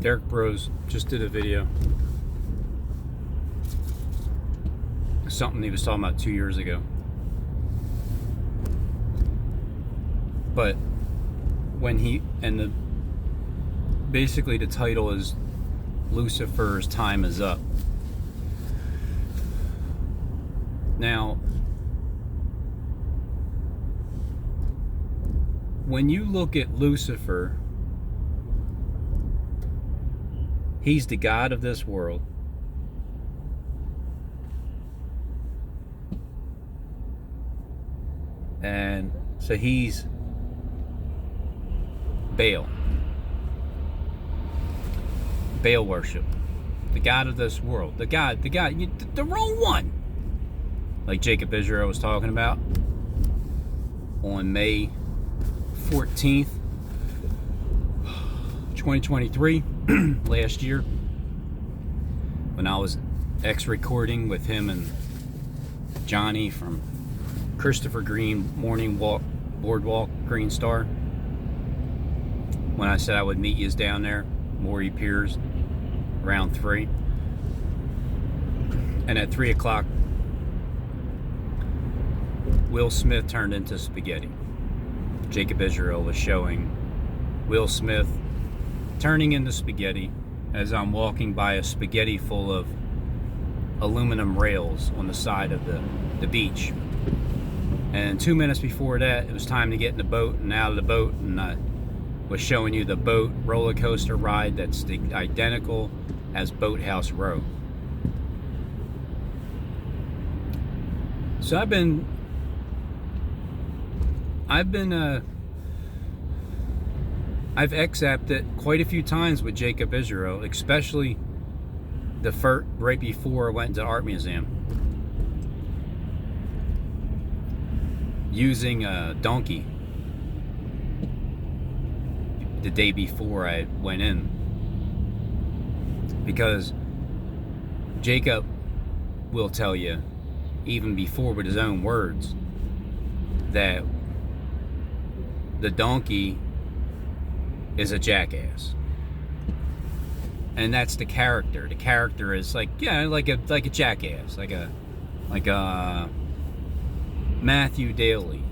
Derek Bros just did a video. Something he was talking about 2 years ago. But when he, basically the title is Lucifer's Time Is Up. Now, when you look at Lucifer, he's the god of this world. And so he's Baal. Baal worship. The god of this world. The wrong one. Like Jacob Isreal was talking about on May 14th, 2023, last year, when I was recording with him and Johnny from Christopher Green Morning Walk Boardwalk Green Star, when I said I would meet yous down there, Maury Piers, around 3. And at 3 o'clock, Will Smith turned into spaghetti. Jacob Isreal was showing Will Smith turning into spaghetti as I'm walking by a spaghetti full of aluminum rails on the side of the beach. And 2 minutes before that, it was time to get in the boat and out of the boat, and I was showing you the boat roller coaster ride that's identical as Boathouse Row. So I've X-apped quite a few times with Jacob Isreal, especially right before I went to the art museum, using a donkey the day before I went in, because Jacob will tell you, even before with his own words, that the donkey is a jackass. And that's the character. The character is like a jackass, like a Matthew Daly,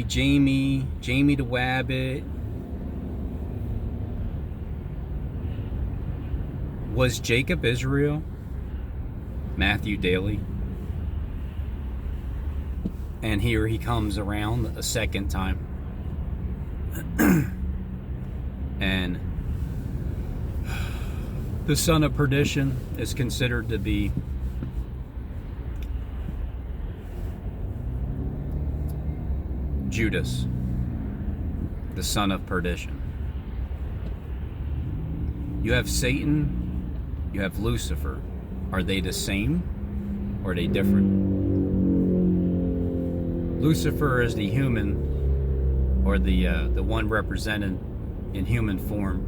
Jamie the Wabbit. Was Jacob Isreal Matthew Daly? And here he comes around a second time. And the son of perdition is considered to be Judas, the son of perdition. You have Satan, you have Lucifer. Are they the same, or are they different? Lucifer is the human, or the one represented in human form,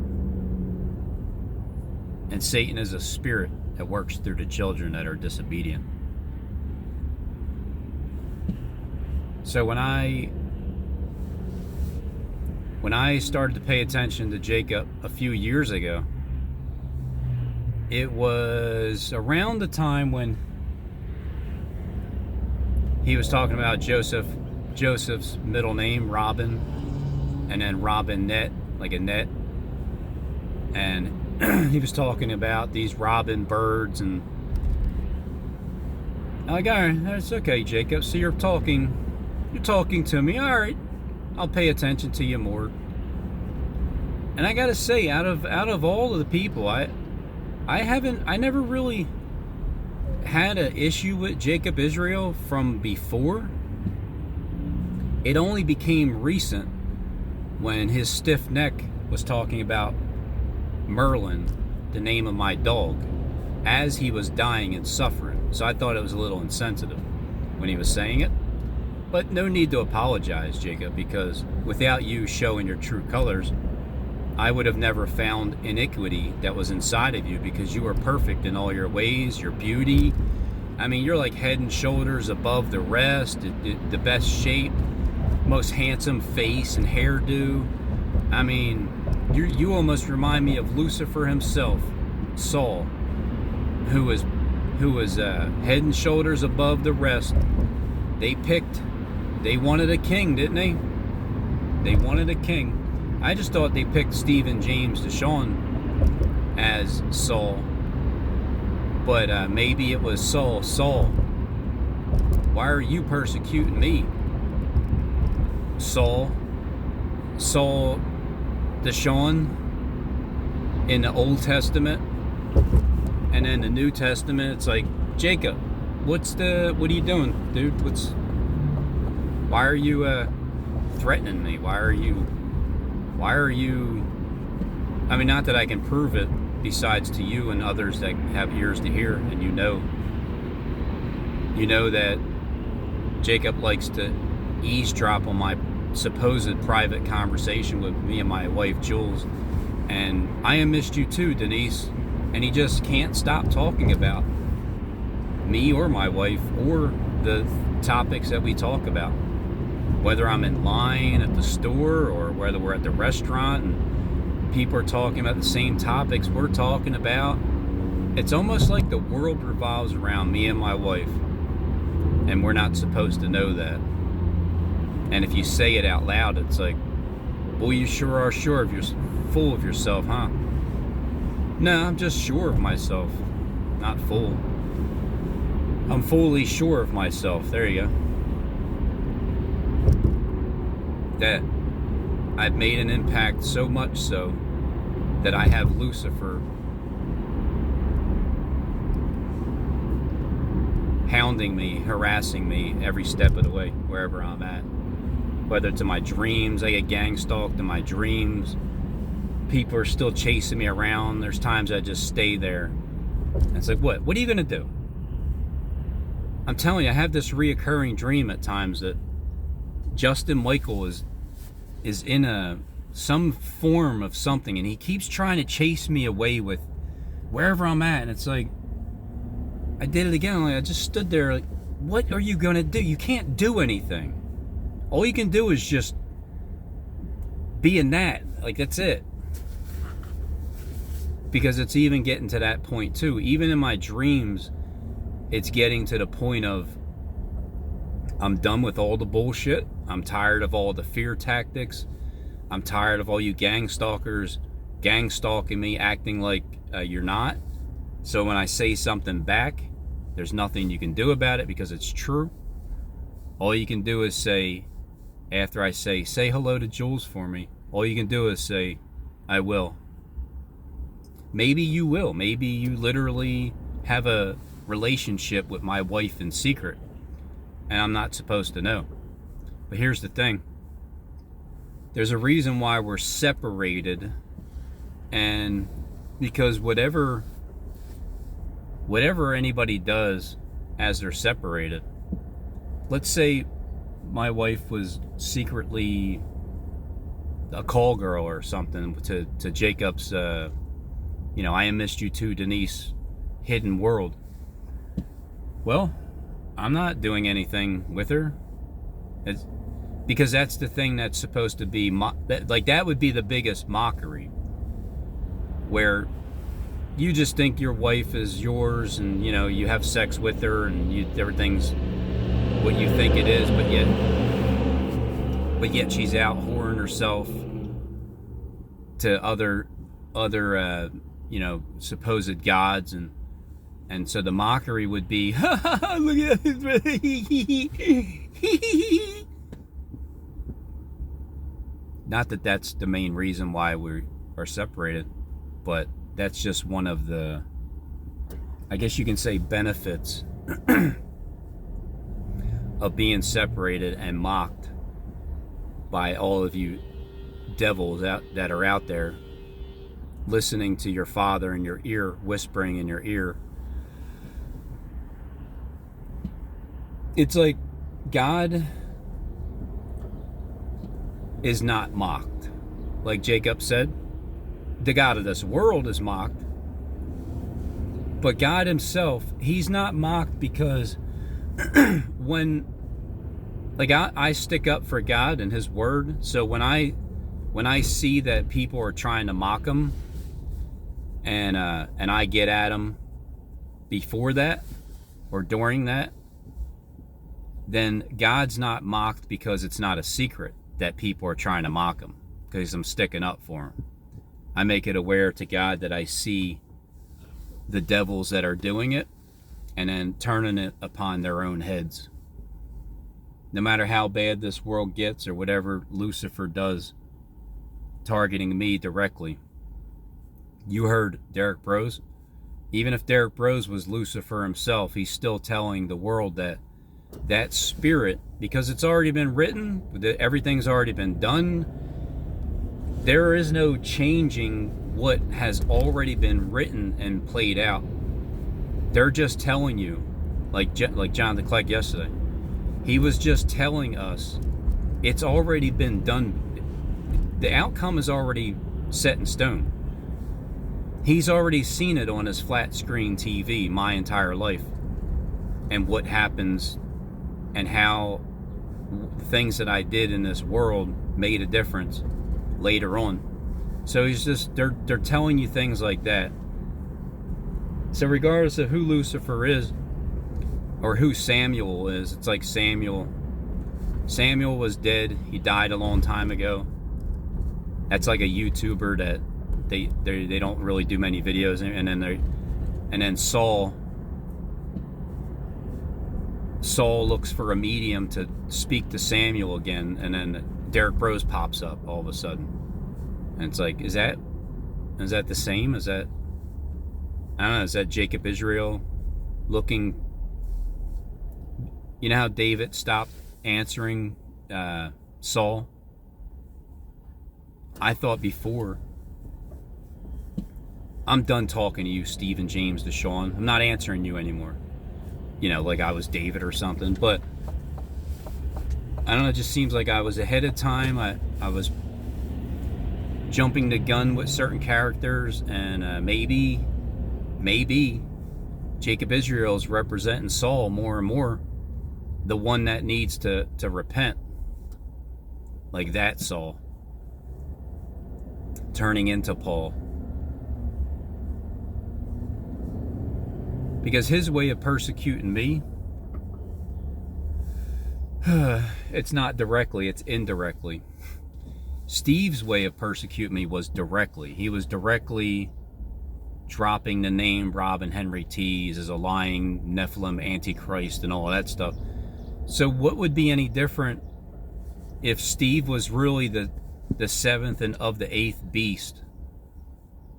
and Satan is a spirit that works through the children that are disobedient. So when I started to pay attention to Jacob a few years ago, it was around the time when he was talking about Joseph's middle name, Robin, and then Robinette, like a net. And he was talking about these robin birds, and I'm like, all right, that's okay, Jacob. So you're talking to me. All right, I'll pay attention to you more. And I gotta say, out of all of the people, I never really had an issue with Jacob Isreal from before. It only became recent when his stiff neck was talking about Merlin, the name of my dog, as he was dying and suffering. So I thought it was a little insensitive when he was saying it. But no need to apologize, Jacob, because without you showing your true colors, I would have never found iniquity that was inside of you, because you are perfect in all your ways, your beauty. I mean, you're like head and shoulders above the rest, the best shape, most handsome face and hairdo. I mean, you almost remind me of Lucifer himself, Saul, who was head and shoulders above the rest. They wanted a king, didn't they? They wanted a king. I just thought they picked Stephen James DeShawn as Saul, but maybe it was Saul. Why are you persecuting me? Saul DeShawn in the Old Testament, and then the New Testament, it's like, Jacob, what are you doing, dude? Why are you threatening me? Why are you I mean, not that I can prove it, besides to you and others that have ears to hear, and you know that Jacob likes to eavesdrop on my supposed private conversation with me and my wife Jules, and I have missed you too, Denise, and he just can't stop talking about me or my wife or the topics that we talk about, whether I'm in line at the store or whether we're at the restaurant and people are talking about the same topics we're talking about. It's almost like the world revolves around me and my wife, and we're not supposed to know that. And if you say it out loud, it's like, boy, you sure are sure of you're full of yourself, huh? No, I'm just sure of myself, not full. I'm fully sure of myself. There you go. That I've made an impact, so much so that I have Lucifer hounding me, harassing me every step of the way, wherever I'm at. Whether it's in my dreams, I get gang stalked in my dreams. People are still chasing me around. There's times I just stay there. And it's like, what are you gonna do? I'm telling you, I have this reoccurring dream at times that Justin Michael is in some form of something, and he keeps trying to chase me away with wherever I'm at. And it's like, I did it again. Like, I just stood there like, what are you gonna do? You can't do anything. All you can do is just be in that. Like, that's it. Because it's even getting to that point too. Even in my dreams, it's getting to the point of, I'm done with all the bullshit. I'm tired of all the fear tactics. I'm tired of all you gang stalkers gang stalking me, acting like you're not. So when I say something back, there's nothing you can do about it because it's true. All you can do is say, after I say hello to Jules for me, all you can do is say, I will. Maybe you will. Maybe you literally have a relationship with my wife in secret, and I'm not supposed to know. But here's the thing. There's a reason why we're separated, and because whatever anybody does as they're separated, let's say my wife was secretly a call girl or something to Jacob's I missed you too, Denise hidden world. Well, I'm not doing anything with her. It's because that's the thing that's supposed to be that would be the biggest mockery, where you just think your wife is yours, and you have sex with her, and everything's what you think it is, but yet she's out whoring herself to other supposed gods, and so the mockery would be, look at it. Not that that's the main reason why we are separated, but that's just one of the, I guess you can say, benefits of being separated and mocked by all of you devils that are out there listening to your father in your ear, whispering in your ear. It's like God is not mocked. Like Jacob said, the God of this world is mocked. But God himself, he's not mocked, because when, like, I stick up for God and his word. So when I when I see that people are trying to mock him, and I get at him before that or during that, then God's not mocked because it's not a secret that people are trying to mock him, because I'm sticking up for him. I make it aware to God that I see the devils that are doing it and then turning it upon their own heads. No matter how bad this world gets or whatever Lucifer does, targeting me directly. You heard Derek Brose. Even if Derek Brose was Lucifer himself, he's still telling the world that that spirit, because it's already been written, everything's already been done, there is no changing what has already been written and played out. They're just telling you, like Jonathan Clegg yesterday, he was just telling us it's already been done. The outcome is already set in stone. He's already seen it on his flat screen TV my entire life, and what happens and how the things that I did in this world made a difference later on. So he's just, they're telling you things like that. So regardless of who Lucifer is or who Samuel is, it's like Samuel was dead. He died a long time ago. That's like a YouTuber that they don't really do many videos, and then Saul looks for a medium to speak to Samuel again, and then Derek Brose pops up all of a sudden, and it's like, is that the same? Is that, I don't know, is that Jacob Isreal looking? You know how David stopped answering Saul? I thought before, I'm done talking to you, Stephen James Deshawn. I'm not answering you anymore. You know, like I was David or something. But I don't know, it just seems like I was ahead of time. I was jumping the gun with certain characters, and maybe Jacob Isreal is representing Saul more and more, the one that needs to repent, like that Saul turning into Paul, because his way of persecuting me, it's not directly, it's indirectly. Steve's way of persecuting me was directly. He was directly dropping the name Robin Henry Tees as a lying Nephilim Antichrist and all that stuff. So what would be any different if Steve was really the seventh and of the eighth beast?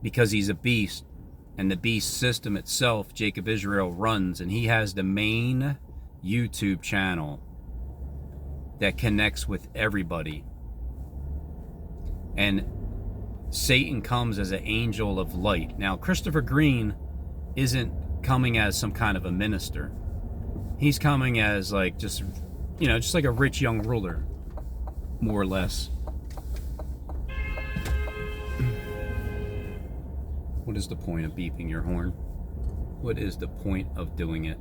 Because he's a beast, and the beast system itself, Jacob Isreal runs, and he has the main YouTube channel that connects with everybody. And Satan comes as an angel of light. Now, Christopher Green isn't coming as some kind of a minister. He's coming as like just like a rich young ruler, more or less. What is the point of beeping your horn? What is the point of doing it?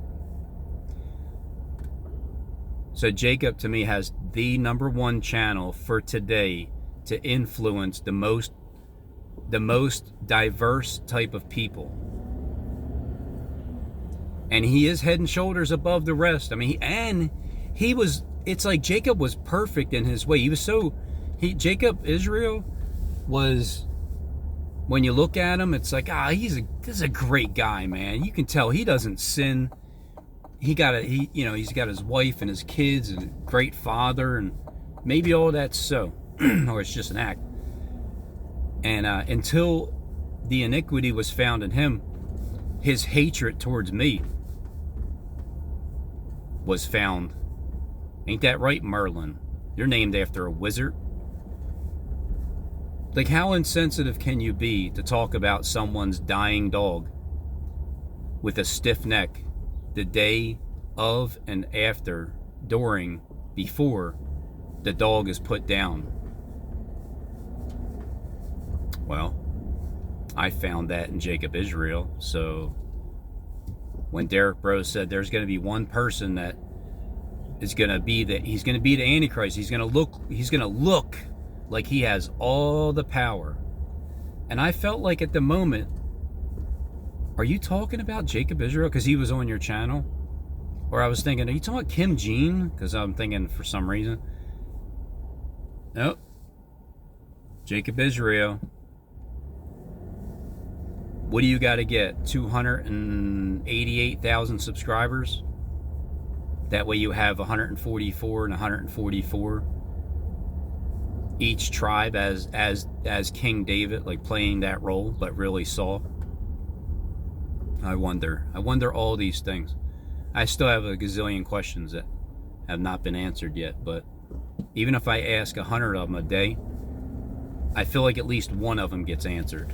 So Jacob, to me, has the number one channel for today to influence the most diverse type of people. And he is head and shoulders above the rest. I mean, it's like Jacob was perfect in his way. Jacob Isreal was, when you look at him, it's like, this is a great guy, man. You can tell he doesn't sin. He's got his wife and his kids and a great father, and maybe all that's so, or it's just an act. And until the iniquity was found in him, his hatred towards me was found. Ain't that right, Merlin? You're named after a wizard. Like, how insensitive can you be to talk about someone's dying dog with a stiff neck the day of and after, during, before the dog is put down? Well, I found that in Jacob Isreal. So when Derek Brose said there's going to be one person that is going to be he's going to be the Antichrist, he's going to look like he has all the power. And I felt like at the moment, are you talking about Jacob Isreal because he was on your channel? Or I was thinking, are you talking about Kim Jean? Because I'm thinking for some reason. Nope. Jacob Isreal. What do you got to get? 288,000 subscribers? That way you have 144 and 144. Each tribe as King David, like playing that role, but really Saul. I wonder all these things. I still have a gazillion questions that have not been answered yet, but even if I ask 100 of them a day, I feel like at least one of them gets answered.